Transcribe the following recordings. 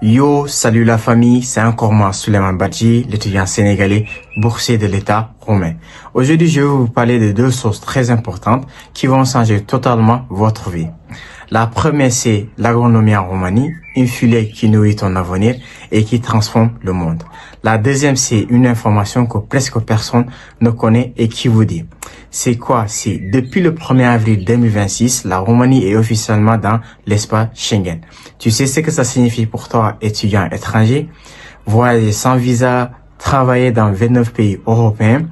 Yo, salut la famille, c'est encore moi, Souleymane Badji, l'étudiant sénégalais, boursier de l'État roumain. Aujourd'hui, je vais vous parler de deux choses très importantes qui vont changer totalement votre vie. La première, c'est l'agronomie en Roumanie, une filière qui nourrit ton avenir et qui transforme le monde. La deuxième, c'est une information que presque personne ne connaît et qui vous dit. C'est quoi? C'est depuis le 1er avril 2026, la Roumanie est officiellement dans l'espace Schengen. Tu sais ce que ça signifie pour toi, étudiant étranger? Voyager sans visa, travailler dans 29 pays européens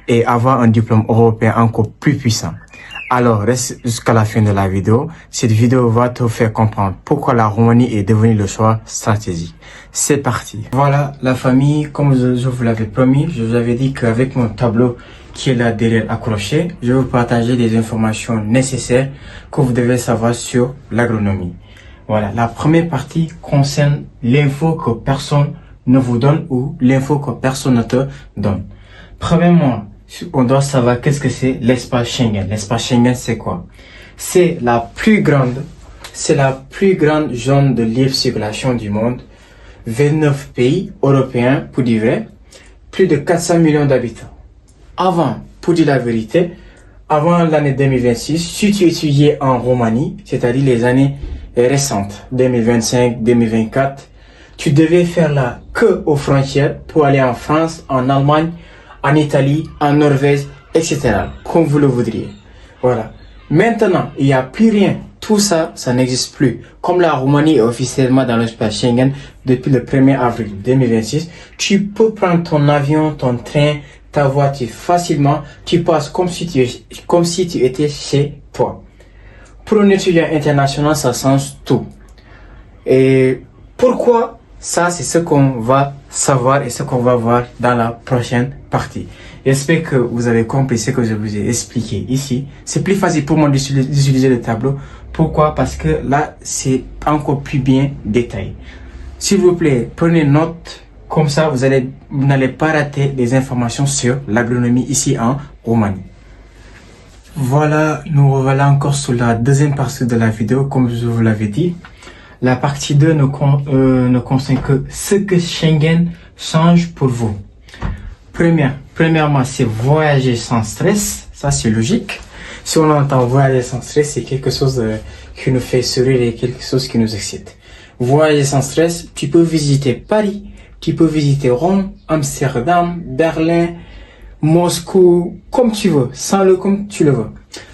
et avoir un diplôme européen encore plus puissant. Alors, reste jusqu'à la fin de la vidéo. Cette vidéo va te faire comprendre pourquoi la Roumanie est devenue le choix stratégique. C'est parti. Voilà, la famille, comme je vous l'avais promis, je vous avais dit qu'avec mon tableau qui est là derrière accroché, je vais vous partager des informations nécessaires que vous devez savoir sur l'agronomie. Voilà, la première partie concerne l'info que personne ne vous donne ou l'info que personne ne te donne. Premièrement, on doit savoir qu'est-ce que c'est l'espace Schengen. L'espace Schengen, c'est quoi? C'est la plus grande zone de libre circulation du monde. 29 pays européens, pour dire vrai, plus de 400 millions d'habitants. Avant, pour dire la vérité, avant l'année 2026, si tu étudiais en Roumanie, c'est-à-dire les années récentes, 2025, 2024, tu devais faire la queue aux frontières pour aller en France, en Allemagne, en Italie, en Norvège, etc. Comme vous le voudriez. Voilà. Maintenant, il n'y a plus rien. Tout ça, ça n'existe plus. Comme la Roumanie est officiellement dans l'espace Schengen depuis le 1er avril 2026, tu peux prendre ton avion, ton train, ta voiture facilement. Tu passes comme si tu étais chez toi. Pour un étudiant international, ça change tout. Et pourquoi? Ça, c'est ce qu'on va savoir et ce qu'on va voir dans la prochaine partie. J'espère que vous avez compris ce que je vous ai expliqué ici. C'est plus facile pour moi d'utiliser le tableau. Pourquoi? Parce que là, c'est encore plus bien détaillé. S'il vous plaît, prenez note. Comme ça, vous n'allez pas rater des informations sur l'agronomie ici en Roumanie. Voilà, nous revoilà encore sur la deuxième partie de la vidéo, comme je vous l'avais dit. La partie 2 ne concerne que ce que Schengen change pour vous. Premièrement, c'est voyager sans stress. Ça, c'est logique. Si on entend voyager sans stress, c'est quelque chose qui nous fait sourire et quelque chose qui nous excite. Voyager sans stress, tu peux visiter Paris, tu peux visiter Rome, Amsterdam, Berlin, Moscou, comme tu veux, comme tu le veux.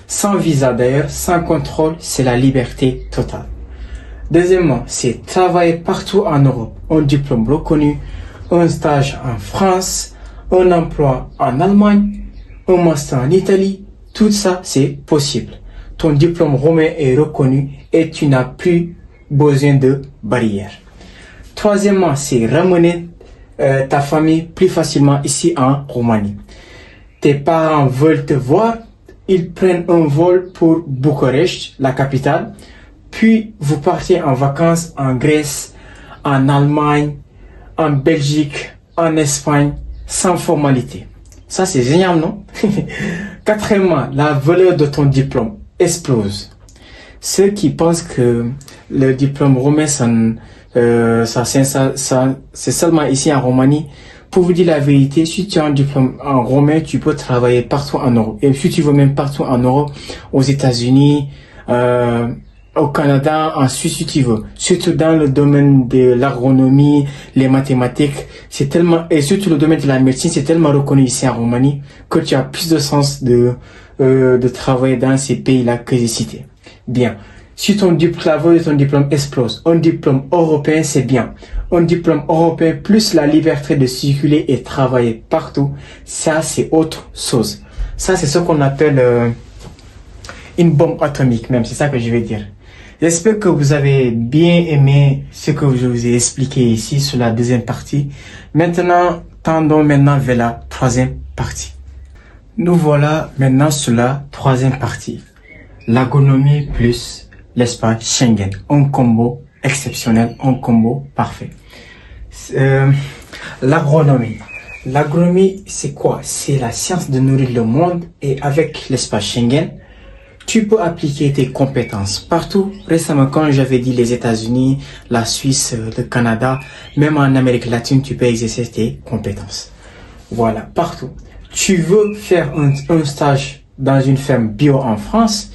Sans visa d'ailleurs, sans contrôle, c'est la liberté totale. Deuxièmement, c'est travailler partout en Europe, un diplôme reconnu, un stage en France, un emploi en Allemagne, un master en Italie, tout ça c'est possible. Ton diplôme roumain est reconnu et tu n'as plus besoin de barrières. Troisièmement, c'est ramener ta famille plus facilement ici en Roumanie. Tes parents veulent te voir, ils prennent un vol pour Bucarest, la capitale, puis vous partez en vacances en Grèce, en Allemagne, en Belgique, en Espagne, sans formalité. Ça c'est génial, non? Quatrièmement, la valeur de ton diplôme explose. Ceux qui pensent que le diplôme roumain, c'est seulement ici en Roumanie. Pour vous dire la vérité, si tu as un diplôme en roumain, tu peux travailler partout en Europe. Et si tu veux même partout en Europe, aux États-Unis, au Canada, en Suisse, si tu veux. Surtout dans le domaine de l'agronomie, les mathématiques, et surtout le domaine de la médecine, c'est tellement reconnu ici en Roumanie que tu as plus de sens de travailler dans ces pays-là que j'ai cités. Bien. Si ton diplôme explose, un diplôme européen, c'est bien. Un diplôme européen plus la liberté de circuler et travailler partout, ça c'est autre chose. Ça c'est ce qu'on appelle une bombe atomique même, c'est ça que je vais dire. J'espère que vous avez bien aimé ce que je vous ai expliqué ici sur la deuxième partie. Tendons maintenant vers la troisième partie. Nous voilà maintenant sur la troisième partie. L'agronomie plus l'espace Schengen. Un combo exceptionnel, un combo parfait. L'agronomie. L'agronomie, c'est quoi? C'est la science de nourrir le monde et avec l'espace Schengen, tu peux appliquer tes compétences partout. Récemment, quand j'avais dit les États-Unis, la Suisse, le Canada, même en Amérique latine, tu peux exercer tes compétences. Voilà, partout. Tu veux faire un stage dans une ferme bio en France?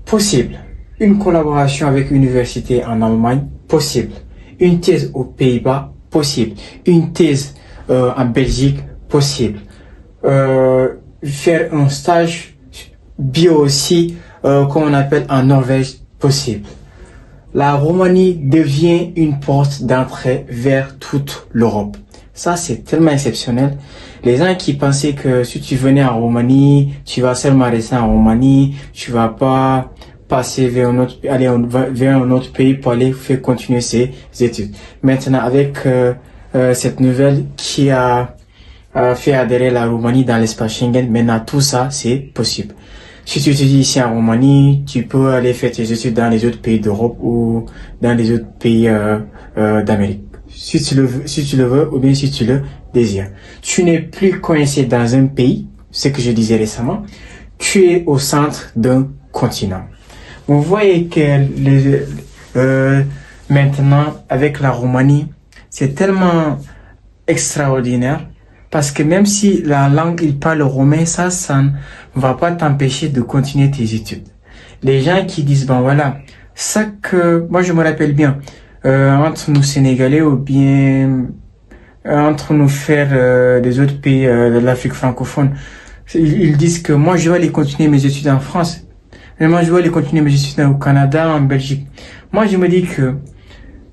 Possible. Une collaboration avec une université en Allemagne? Possible. Une thèse aux Pays-Bas? Possible. Une thèse en Belgique? Possible. Faire un stage bio aussi, comme on appelle en Norvège? Possible. La Roumanie devient une porte d'entrée vers toute l'Europe. Ça, c'est tellement exceptionnel. Les gens qui pensaient que si tu venais en Roumanie, tu vas seulement rester en Roumanie, tu vas pas passer vers un autre, aller vers un autre pays pour aller faire continuer ses études. Maintenant, avec cette nouvelle qui a fait adhérer la Roumanie dans l'espace Schengen, maintenant tout ça, c'est possible. Si tu étudies ici en Roumanie, tu peux aller faire tes études dans les autres pays d'Europe ou dans les autres pays d'Amérique. Si tu le veux ou bien si tu le désires. Tu n'es plus coincé dans un pays, ce que je disais récemment. Tu es au centre d'un continent. Vous voyez que maintenant, avec la Roumanie, c'est tellement extraordinaire. Parce que même si la langue, il parle roumain, ça ne va pas t'empêcher de continuer tes études. Les gens qui disent, bon voilà, ça que, moi je me rappelle bien, entre nous Sénégalais ou bien entre nous frères des autres pays de l'Afrique francophone, ils disent que moi je vais aller continuer mes études en France. Mais moi je vais aller continuer mes études au Canada, en Belgique. Moi je me dis que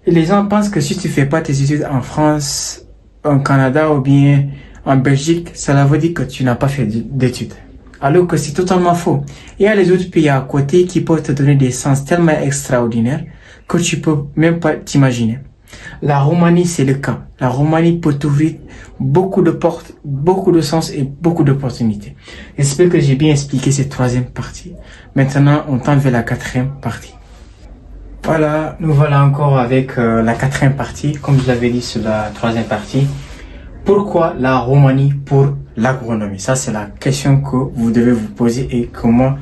les gens pensent que si tu fais pas tes études en France, en Canada ou bien en Belgique, cela veut dire que tu n'as pas fait d'études. Alors que c'est totalement faux. Il y a les autres pays à côté qui peuvent te donner des sens tellement extraordinaires que tu peux même pas t'imaginer. La Roumanie, c'est le cas. La Roumanie peut t'ouvrir beaucoup de portes, beaucoup de sens et beaucoup d'opportunités. J'espère que j'ai bien expliqué cette troisième partie. Maintenant, on tend vers la quatrième partie. Voilà, nous voilà encore avec la quatrième partie. Comme je l'avais dit sur la troisième partie, pourquoi la Roumanie pour l'agronomie? Ça, c'est la question que vous devez vous poser et que moi,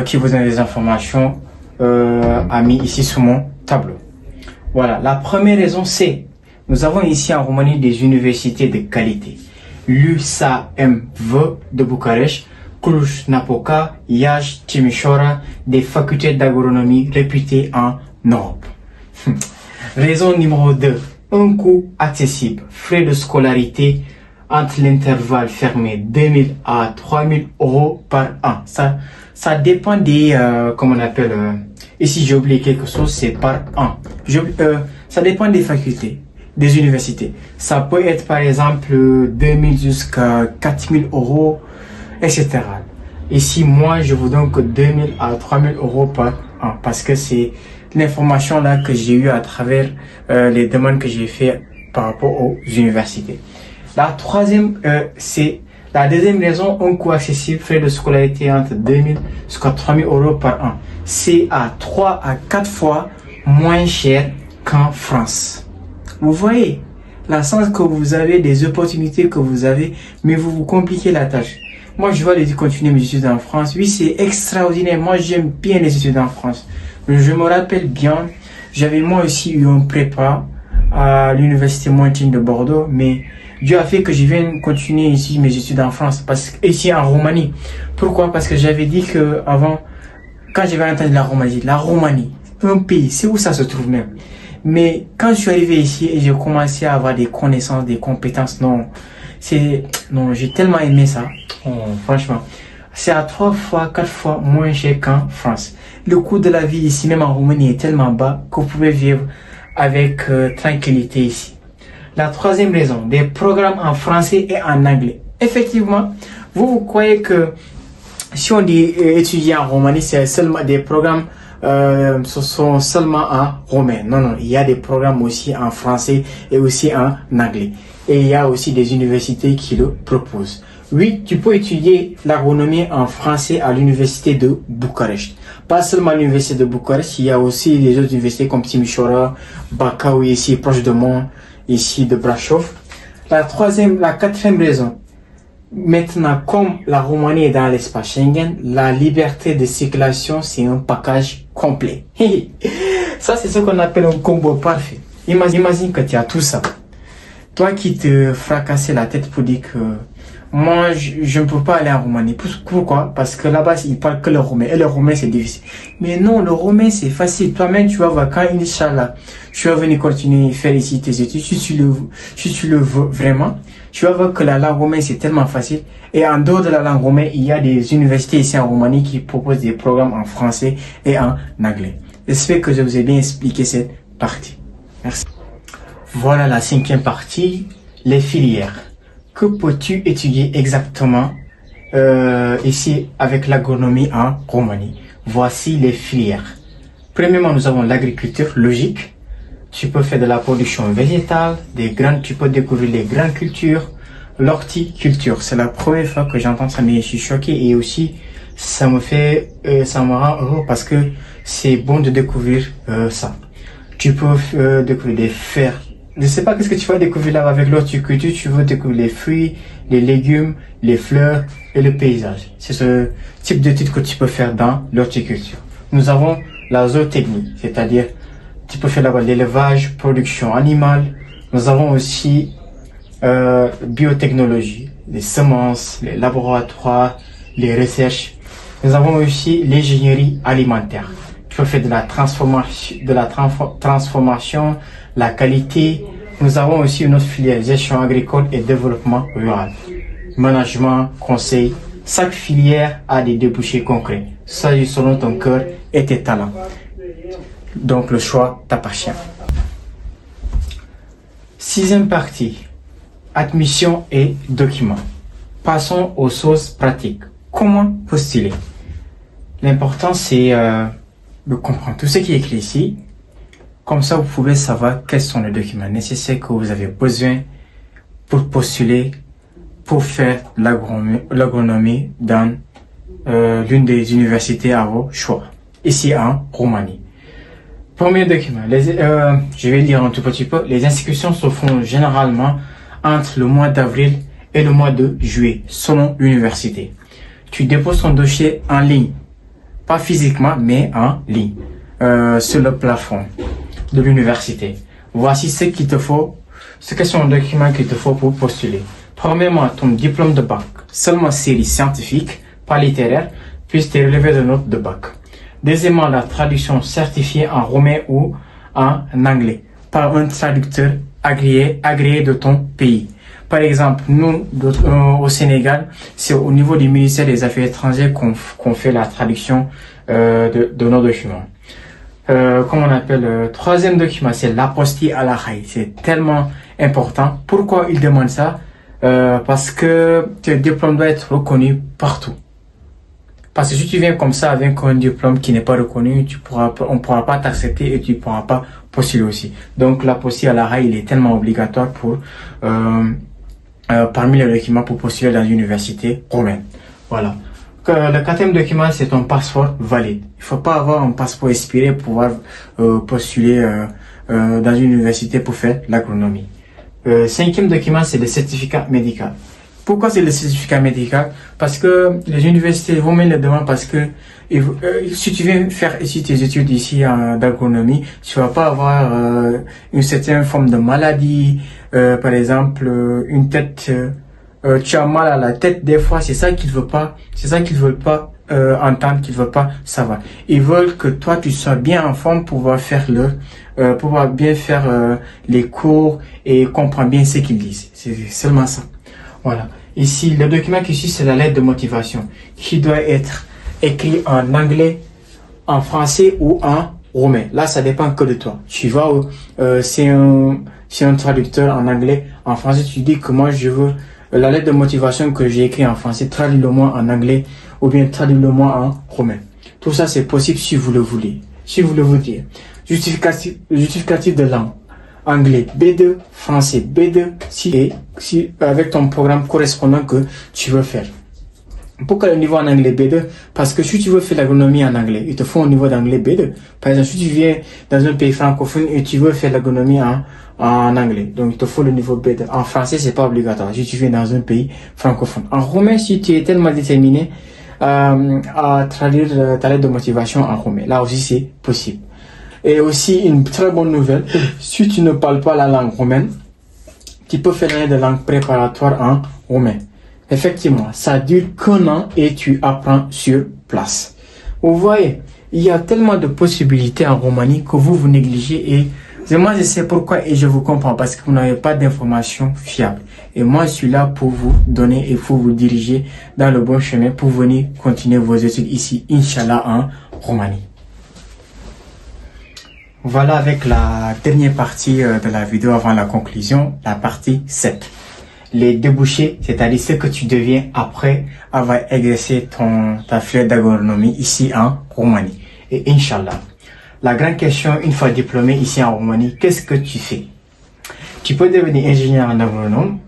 qui vous donne des informations, a mis ici sur mon tableau. Voilà, la première raison, c'est nous avons ici en Roumanie des universités de qualité. L'USAMV de Bucarest, Cluj-Napoca, Iași, Timișoara, des facultés d'agronomie réputées en Europe. Raison numéro 2. Un coût accessible. Frais de scolarité entre l'intervalle fermé 2000 à 3000 euros par an. Ça dépend des, comment on appelle, ici j'ai oublié quelque chose, c'est par an. Ça dépend des facultés, des universités. Ça peut être par exemple 2000 jusqu'à 4000 euros, etc. Ici, moi, je vous donne que 2000 à 3000 euros par an parce que c'est l'information là que j'ai eu à travers les demandes que j'ai fait par rapport aux universités. La troisième, c'est la deuxième raison, un coût accessible, frais de scolarité entre 2000 jusqu'à 3000 euros par an. C'est à 3 à 4 fois moins cher qu'en France. Vous voyez, la chance que vous avez, des opportunités que vous avez, mais vous vous compliquez la tâche. Moi, je vais aller continuer mes études en France. Oui, c'est extraordinaire. Moi, j'aime bien les études en France. Je me rappelle bien, j'avais moi aussi eu un prépa à l'université Montaigne de Bordeaux, mais Dieu a fait que je vienne continuer ici mes études en France, ici en Roumanie. Pourquoi? Parce que j'avais dit que avant, quand j'avais entendu la Roumanie, un pays, c'est où ça se trouve même. Mais quand je suis arrivé ici et j'ai commencé à avoir des connaissances, des compétences, non, j'ai tellement aimé ça. Oh, franchement, c'est à 3 fois, 4 fois moins cher qu'en France. Le coût de la vie ici, même en Roumanie, est tellement bas que vous pouvez vivre avec tranquillité ici. La troisième raison, des programmes en français et en anglais. Effectivement, vous croyez que si on dit étudier en Roumanie, c'est seulement des programmes, ce sont seulement en roumain. Non, il y a des programmes aussi en français et aussi en anglais. Et il y a aussi des universités qui le proposent. Oui, tu peux étudier l'agronomie en français à l'université de Bucarest. Pas seulement à l'université de Bucarest, il y a aussi les autres universités comme Timișoara, Bacău ici proche de moi, ici de Brașov. La quatrième raison, Maintenant, comme la Roumanie est dans l'espace Schengen, la liberté de circulation, c'est un package complet. Ça, c'est ce qu'on appelle un combo parfait. Imagine que tu as tout ça. Toi qui te fracassais la tête pour dire que moi, je ne peux pas aller en Roumanie. Pourquoi? Parce que là-bas, ils parlent que le roumain. Et le roumain, c'est difficile. Mais non, le roumain, c'est facile. Toi-même, tu vas voir, quand Inch'Allah, tu vas venir continuer à faire ici tes études, si tu le veux vraiment, tu vas voir que la langue roumaine, c'est tellement facile. Et en dehors de la langue roumaine, il y a des universités ici en Roumanie qui proposent des programmes en français et en anglais. J'espère que je vous ai bien expliqué cette partie. Merci. Voilà la 5e partie, les filières. Que peux-tu étudier exactement ici avec l'agronomie en Roumanie? Voici les filières. Premièrement, nous avons l'agriculture logique. Tu peux faire de la production végétale, tu peux découvrir les grandes cultures, l'horticulture. C'est la première fois que j'entends ça, mais je suis choqué et aussi ça me rend heureux parce que c'est bon de découvrir ça. Tu peux découvrir des fers. Je sais pas qu'est-ce que tu vas découvrir là avec l'horticulture. Tu veux découvrir les fruits, les légumes, les fleurs et le paysage. C'est ce type d'études que tu peux faire dans l'horticulture. Nous avons la zootechnie, c'est-à-dire tu peux faire là-bas l'élevage, production animale. Nous avons aussi biotechnologie, les semences, les laboratoires, les recherches. Nous avons aussi l'ingénierie alimentaire. Tu peux faire de la transformation, la qualité. Nous avons aussi une autre filière, gestion agricole et développement rural. Management, conseil. Chaque filière a des débouchés concrets. Ça, selon ton cœur et tes talents. Donc le choix t'appartient. 6e partie, admission et documents. Passons aux choses pratiques. Comment postuler? L'important c'est de comprendre tout ce qui est écrit ici. Comme ça, vous pouvez savoir quels sont les documents nécessaires que vous avez besoin pour postuler, pour faire l'agronomie dans l'une des universités à vos choix, ici en Roumanie. Premier document, je vais lire un tout petit peu. Les inscriptions se font généralement entre le mois d'avril et le mois de juillet, selon l'université. Tu déposes ton dossier en ligne, pas physiquement, mais en ligne, sur le plafond de l'université. Voici ce quels sont les documents qu'il te faut pour postuler. Premièrement, ton diplôme de bac, seulement série scientifique, pas littéraire, puis tes relevés de notes de bac. Deuxièmement, la traduction certifiée en roumain ou en anglais par un traducteur agréé de ton pays. Par exemple, nous, au Sénégal, c'est au niveau du ministère des Affaires étrangères qu'on fait la traduction de nos documents. Comment on appelle, troisième document, c'est l'apostille à la Haye. C'est tellement important. Pourquoi ils demandent ça? Parce que tes diplômes doivent être reconnus partout. Parce que si tu viens comme ça avec un diplôme qui n'est pas reconnu, on pourra pas t'accepter et tu pourras pas postuler aussi. Donc l'apostille à la Haye, il est tellement obligatoire pour parmi les documents pour postuler dans l'université roumaine. Voilà. Le 4e document, c'est ton passeport valide. Il faut pas avoir un passeport expiré pour pouvoir postuler dans une université pour faire l'agronomie. 5e document, c'est le certificat médical. Pourquoi c'est le certificat médical? Parce que les universités roumaines le demandent parce que si tu viens faire ici tes études ici d'agronomie, tu vas pas avoir une certaine forme de maladie, par exemple une tête, tu as mal à la tête des fois, c'est ça qu'ils veulent pas entendre, qu'ils veulent pas savoir. Ils veulent que toi tu sois bien en forme pour pouvoir bien faire les cours et comprendre bien ce qu'ils disent. C'est seulement ça. Voilà. Ici, le document qui suit, c'est la lettre de motivation qui doit être écrit en anglais, en français ou en roumain. Là, ça dépend que de toi. Tu vas, c'est un traducteur en anglais, en français, tu dis que moi, je veux la lettre de motivation que j'ai écrit en français, traduis-le-moi en anglais ou bien traduis-le-moi en roumain. Tout ça, c'est possible si vous le voulez. Si vous le voulez. Justificatif de langue. Anglais B2, français B2, si avec ton programme correspondant que tu veux faire. Pourquoi le niveau en anglais B2? Parce que si tu veux faire l'agronomie en anglais, il te faut un niveau d'anglais B2. Par exemple, si tu viens dans un pays francophone et tu veux faire l'agronomie en anglais, donc il te faut le niveau B2. En français, c'est pas obligatoire si tu viens dans un pays francophone. En roumain, si tu es tellement déterminé à traduire ta lettre de motivation en roumain, là aussi c'est possible. Et aussi une très bonne nouvelle, si tu ne parles pas la langue roumaine, tu peux faire l'année de langue préparatoire en roumain. Effectivement, ça dure qu'un an et tu apprends sur place. Vous voyez, il y a tellement de possibilités en Roumanie que vous négligez et moi je sais pourquoi et je vous comprends parce que vous n'avez pas d'informations fiables. Et moi je suis là pour vous donner et pour vous diriger dans le bon chemin pour venir continuer vos études ici, Inch'Allah, en Roumanie. Voilà avec la dernière partie de la vidéo avant la conclusion, la partie 7. Les débouchés, c'est-à-dire ce que tu deviens après avoir exercé ta filière d'agronomie ici en Roumanie. Et Inch'Allah, la grande question, une fois diplômé ici en Roumanie, qu'est-ce que tu fais? Tu peux devenir ingénieur en agronome.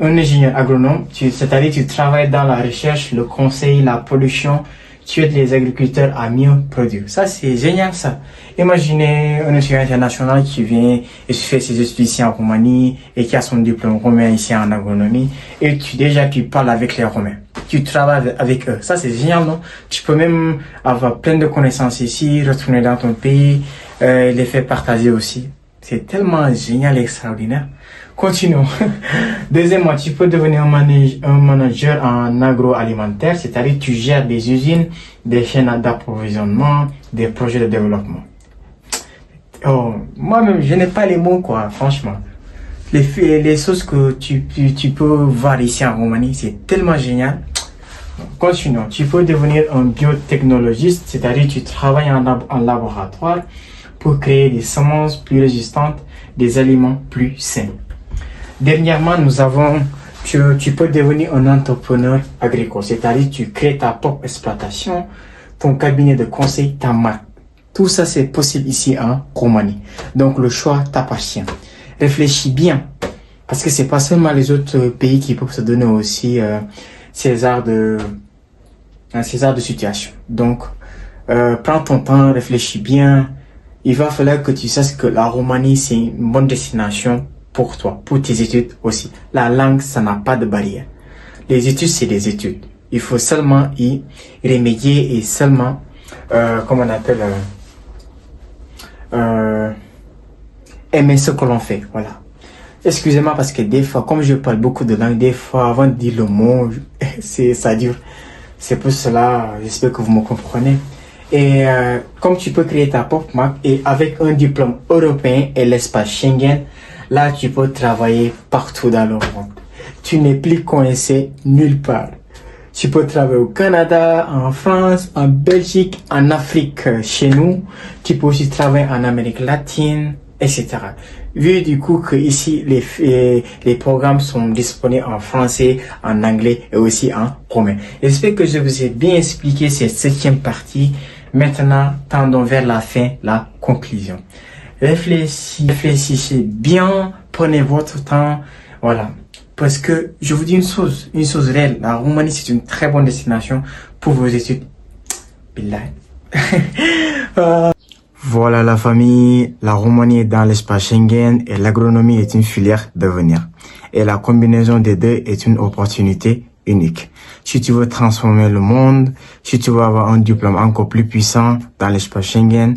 Un ingénieur agronome, c'est-à-dire tu travailles dans la recherche, le conseil, la production, tu aides les agriculteurs à mieux produire. Ça, c'est génial, ça. Imaginez un étudiant international qui vient et fait ses études ici en Roumanie et qui a son diplôme roumain ici en agronomie et tu parles avec les Roumains. Tu travailles avec eux. Ça, c'est génial, non? Tu peux même avoir plein de connaissances ici, retourner dans ton pays, les faire partager aussi. C'est tellement génial et extraordinaire. Continuons. Deuxièmement, tu peux devenir un manager en agroalimentaire, c'est-à-dire tu gères des usines, des chaînes d'approvisionnement, des projets de développement. Oh, moi-même, je n'ai pas les mots, quoi, franchement. Les choses que tu peux voir ici en Roumanie, c'est tellement génial. Continuons. Tu peux devenir un biotechnologiste, c'est-à-dire tu travailles en laboratoire pour créer des semences plus résistantes, des aliments plus sains. Dernièrement, tu peux devenir un entrepreneur agricole, c'est-à-dire tu crées ta propre exploitation, ton cabinet de conseil, ta marque. Tout ça, c'est possible ici en Roumanie. Donc, le choix t'appartient. Réfléchis bien, parce que c'est pas seulement les autres pays qui peuvent se donner aussi ces arts de situation. Donc, prends ton temps, réfléchis bien. Il va falloir que tu saches que la Roumanie, c'est une bonne destination pour toi, pour tes études aussi. La langue, ça n'a pas de barrière. Les études, c'est des études. Il faut seulement y remédier et seulement, comment on appelle, aimer ce que l'on fait. Voilà. Excusez-moi parce que des fois, comme je parle beaucoup de langues, des fois, avant de dire le mot, ça dure. C'est pour cela, j'espère que vous me comprenez. Et comme tu peux créer ta propre marque et avec un diplôme européen et l'espace Schengen, là, tu peux travailler partout dans le monde. Tu n'es plus coincé nulle part. Tu peux travailler au Canada, en France, en Belgique, en Afrique, chez nous. Tu peux aussi travailler en Amérique latine, etc. Vu du coup que ici, les programmes sont disponibles en français, en anglais et aussi en roumain. J'espère que je vous ai bien expliqué cette 7e partie. Maintenant, tendons vers la fin, la conclusion. Réfléchissez bien, prenez votre temps, voilà. Parce que je vous dis une chose réelle, la Roumanie c'est une très bonne destination pour vos études. Billah. Voilà la famille, la Roumanie est dans l'espace Schengen et l'agronomie est une filière d'avenir. Et la combinaison des deux est une opportunité unique. Si tu veux transformer le monde, si tu veux avoir un diplôme encore plus puissant dans l'espace Schengen,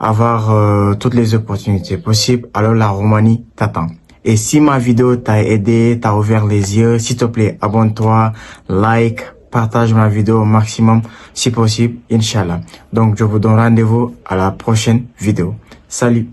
avoir toutes les opportunités possibles, alors la Roumanie t'attend. Et si ma vidéo t'a aidé, t'a ouvert les yeux, s'il te plaît, abonne-toi, like, partage ma vidéo au maximum si possible, Inch'Allah. Donc je vous donne rendez-vous à la prochaine vidéo. Salut!